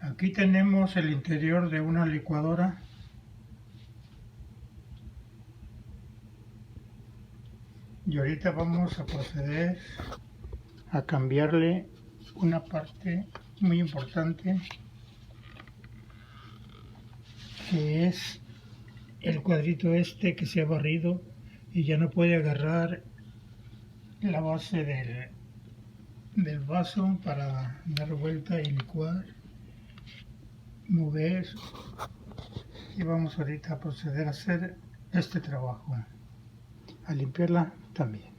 Aquí tenemos el interior de una licuadora. Y ahorita vamos a proceder a cambiarle una parte muy importante, que es el cuadrito este que se ha barrido y ya no puede agarrar la base del vaso para dar vuelta y licuar, mover. Y vamos ahorita a proceder a hacer este trabajo, a limpiarla también.